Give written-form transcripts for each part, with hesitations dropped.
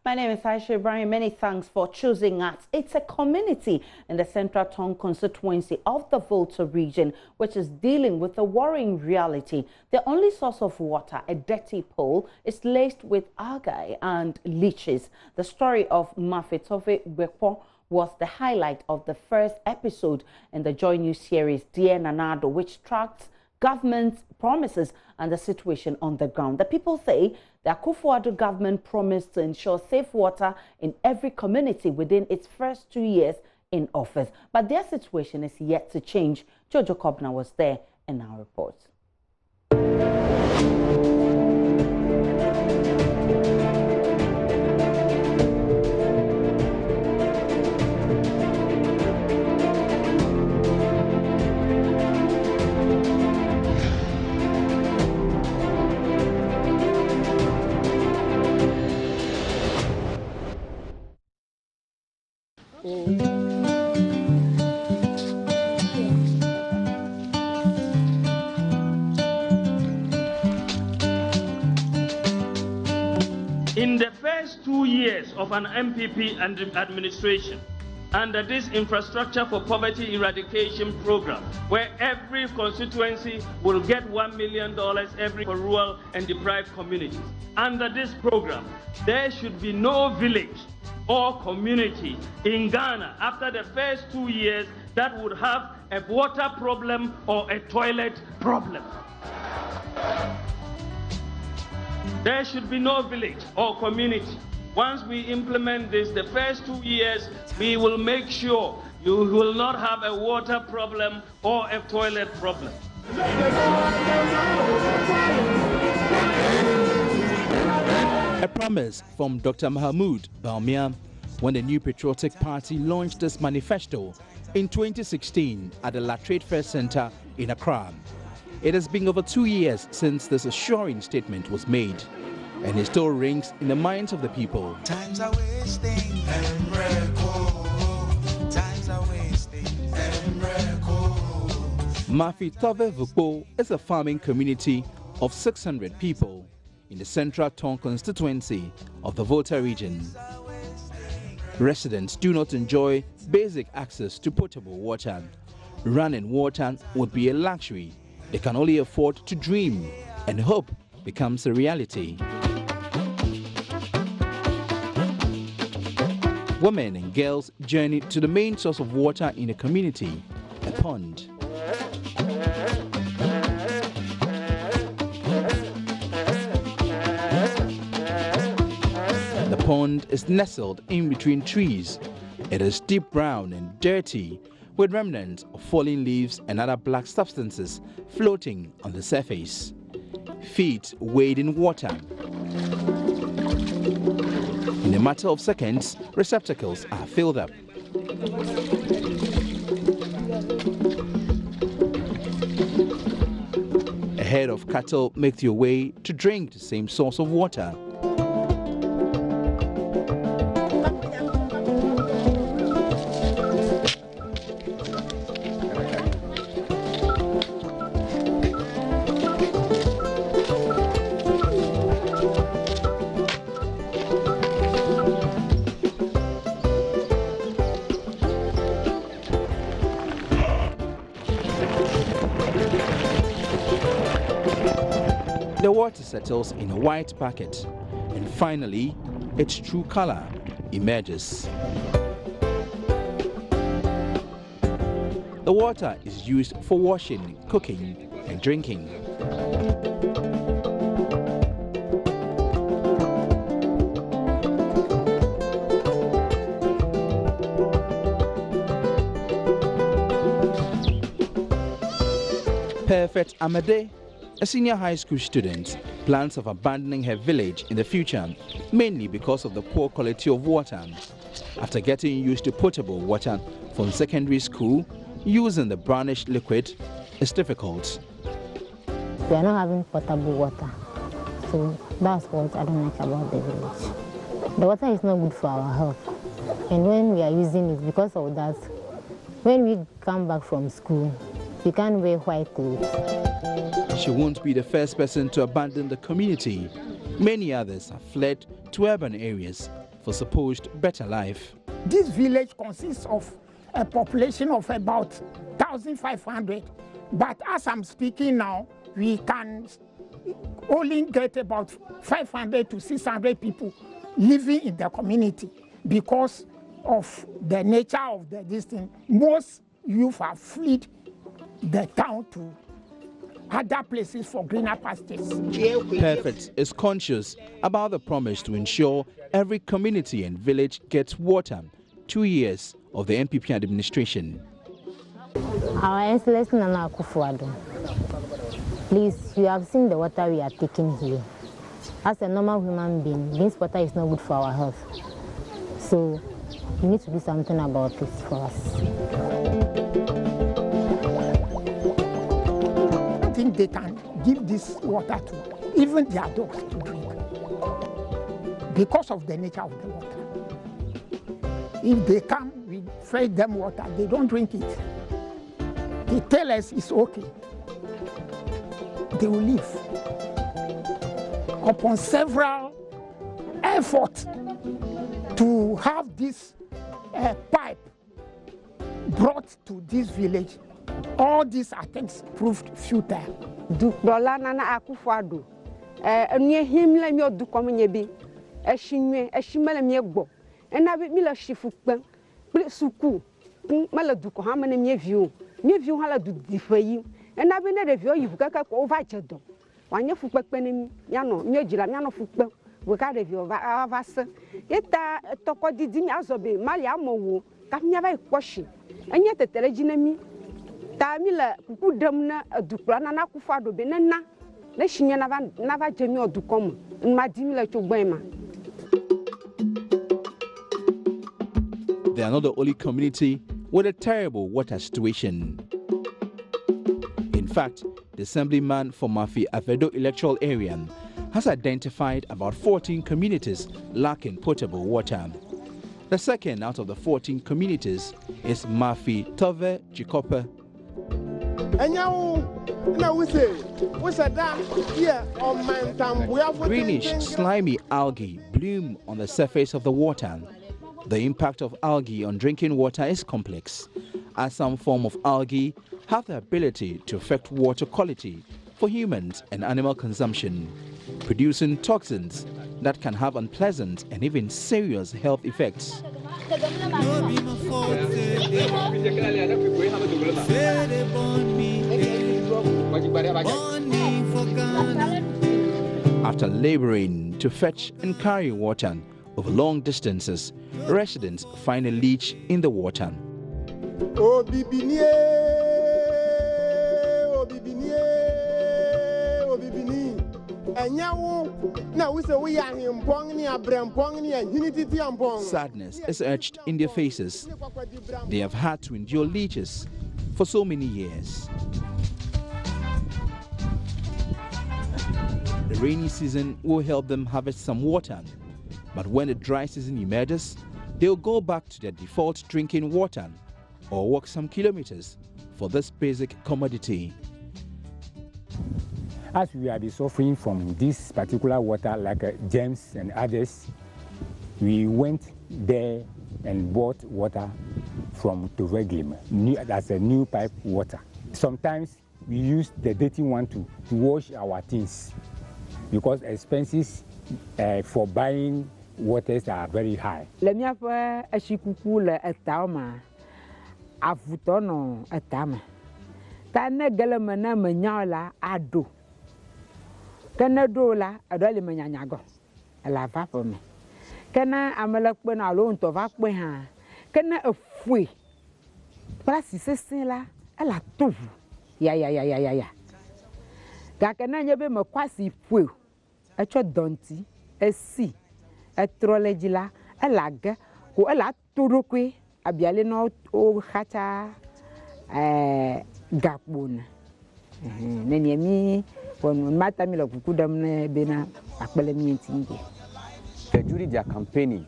My name is Aisha Ibrahim. Many thanks for choosing us. It's a community in the Central Tongu constituency of the Volta region which is dealing with a worrying reality. The only source of water, a dirty pool, is laced with algae and leeches. The story of Mafi Tove was the highlight of the first episode in the JoyNews series Dear Addo, which tracks government's promises and the situation on the ground. The people say the Addo government promised to ensure safe water in every community within its first 2 years in office. But their situation is yet to change. Jojo Kobna was there in our report. In the first 2 years of an MPP administration, under this Infrastructure for Poverty Eradication program, where every constituency will get $1 million every for rural and deprived communities, under this program, there should be no village or community in Ghana after the first 2 years that would have a water problem or a toilet problem. There should be no village or community. Once we implement this, the first 2 years, we will make sure you will not have a water problem or a toilet problem. A promise from Dr. Mahmoud Baumia when the New Patriotic Party launched this manifesto in 2016 at the La Trade Fair Center in Accra. It has been over 2 years since this assuring statement was made, and it still rings in the minds of the people. Times are wasting and times are wasting and Mafi Tove is a farming community of 600 people in the Central Tongu constituency of the Volta region. Residents do not enjoy basic access to potable water. Running water would be a luxury they can only afford to dream, and hope becomes a reality. Women and girls journey to the main source of water in the community, a pond. The pond is nestled in between trees. It is deep brown and dirty, with remnants of fallen leaves and other black substances floating on the surface. Feet wade in water. In a matter of seconds, receptacles are filled up. A herd of cattle make their way to drink the same source of water. The water settles in a white bucket, and finally, its true color emerges. The water is used for washing, cooking, and drinking. Perfect Amade, a senior high school student, plans of abandoning her village in the future, mainly because of the poor quality of water. After getting used to potable water from secondary school, using the brownish liquid is difficult. We are not having potable water, so that's what I don't like about the village. The water is not good for our health, and when we are using it, because of that, when we come back from school, we can't wear white clothes. She won't be the first person to abandon the community. Many others have fled to urban areas for supposed better life. This village consists of a population of about 1,500, but as I'm speaking now, we can only get about 500 to 600 people living in the community because of the nature of this thing. Most youth have fled the town to other places for greener pastures. Perfect is conscious about the promise to ensure every community and village gets water 2 years of the NPP administration. Our Excellency Nana Akufo-Addo, please, you have seen the water we are taking here. As a normal human being, this water is not good for our health. So you need to do something about it for us. I think they can give this water to even their dogs to drink because of the nature of the water. If they come, we feed them water, they don't drink it. They tell us it's okay. They will leave. Upon several efforts to have this pipe brought to this village, all these attempts proved futile. Dola Nana Akufo-Addo, enye himle mi odu komunye bi, eshimele mi egbo, ena bi mi la shifu kpen, suku, mala du ko ha mene mi viu hala du difayi, ena bi ne de viu yibu kaka ko va jedo. Wanye fu kpen ni yano, mi ojila mi yano fu kpen, we ka de viu va se. Eta toko didi mi azobe, mali amowo, ka mi ava ikwoshi. Enye tetere jinemi. Tamila kuku demna dukla Nana Akufo-Addo benena le shinya na va jemi odukom ma dimila chogbema. They are not the only community with a terrible water situation. In fact, the assemblyman for Mafi Tove electoral area has identified about 14 communities lacking potable water. The second out of the 14 communities is Mafi Tove Chikope. Greenish, slimy algae bloom on the surface of the water. The impact of algae on drinking water is complex, as some form of algae have the ability to affect water quality for humans and animal consumption, producing toxins that can have unpleasant and even serious health effects. After laboring to fetch and carry water over long distances, residents find a leech in the water. Sadness is etched in their faces. They have had to endure leeches for so many years. The rainy season will help them harvest some water, but when the dry season emerges, they'll go back to their default drinking water or walk some kilometers for this basic commodity. As we are suffering from this particular water, like germs and others, we went there and bought water from Toveglim. That's a new pipe water. Sometimes we use the dirty one to wash our things because expenses for buying waters are very high. Le miaƒe eshikuku le etama, avutono etama. Ta ne gele me ne menya la Addo. Kene do la Addo le menyanyago. La va pour me. Kene amele kpe na lo nto va kpe ha. Kene efue. Place sese la ela tovu. Ya. Ga kene nyebe me kwasi fue. Echo donti, esi, etrolejila, elaga, ko ela turukwe, abiale no o hacha gapon. Nenyemi, when matamila kukudam ne bena akbele mientingi. During their campaigning,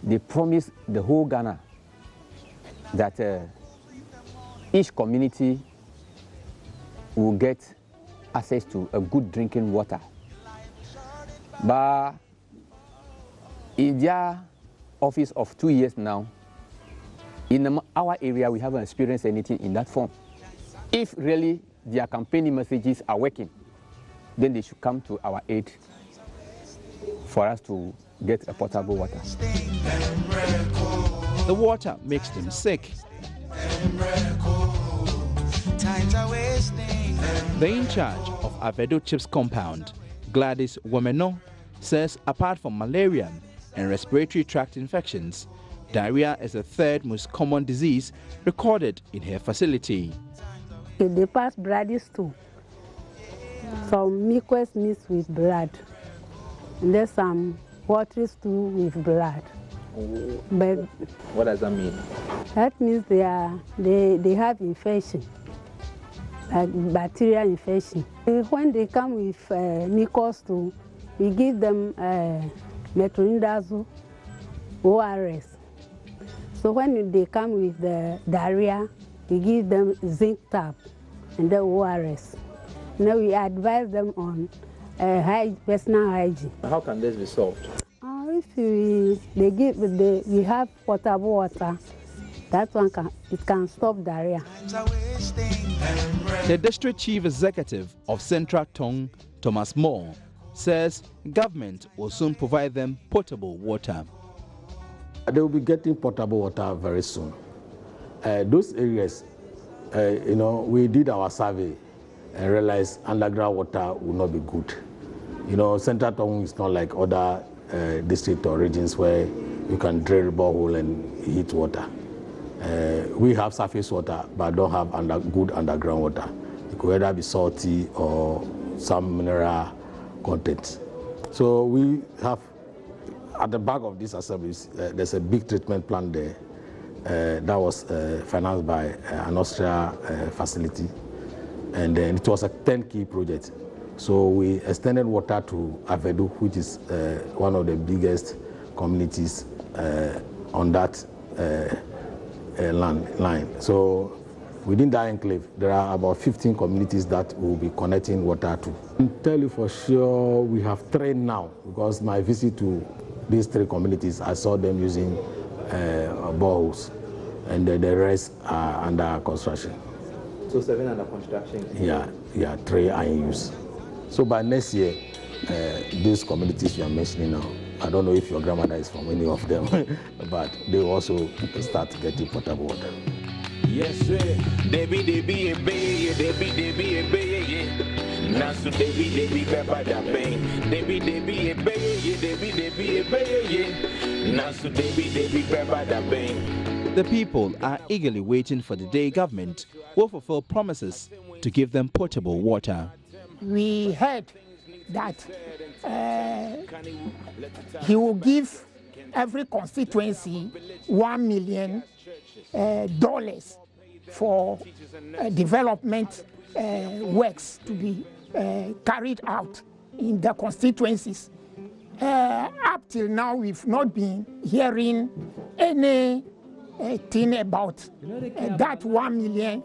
they promised the whole Ghana that each community will get access to a good drinking water. But In their office of 2 years now, in our area, we haven't experienced anything in that form. If really their campaigning messages are working, then they should come to our aid for us to get a potable water. The water makes them sick. The in charge of Addo Chips compound, Gladys Womeno, says apart from malaria and respiratory tract infections, diarrhea is the third most common disease recorded in her facility. They pass bloody stool. Some mucus mixed with blood. And there's some watery stool with blood. But What does that mean? that means they have infection, like bacterial infection. When they come with mucus stool, we give them metronidazole, ORS. So when they come with the diarrhea, we give them zinc tab and the ORS. Now we advise them on personal hygiene. How can this be solved? If we have potable water, that one can stop diarrhea. The district chief executive of Central Tongu, Thomas Moore, says government will soon provide them potable water. They will be getting potable water very soon. Those areas, we did our survey and realized underground water will not be good. Central Tongu is not like other districts or regions where you can drill a borehole and heat water. We have surface water, but don't have good underground water. It could either be salty or some mineral content. So we have, at the back of these assemblies, there's a big treatment plant there that was financed by an Austria facility. And then it was a 10-key project. So we extended water to Addo, which is one of the biggest communities on that line. So within that enclave, there are about 15 communities that will be connecting water to. I can tell you for sure we have 3 now, because my visit to these 3 communities, I saw them using boreholes, and the rest are under construction. So 7 under construction? Yeah, 3 are in use. So by next year, these communities you are mentioning now, I don't know if your grandmother is from any of them, but they will also start getting potable water. Yes, sir. Debbie, Nasu Debbie, Pepper da Pain. Debbie, Nasu Debbie, Pepper da Pain. The people are eagerly waiting for the day government will fulfill promises to give them potable water. We heard that he will give every constituency $1 million for development works to be carried out in the constituencies. Up till now, we've not been hearing anything about that $1 million.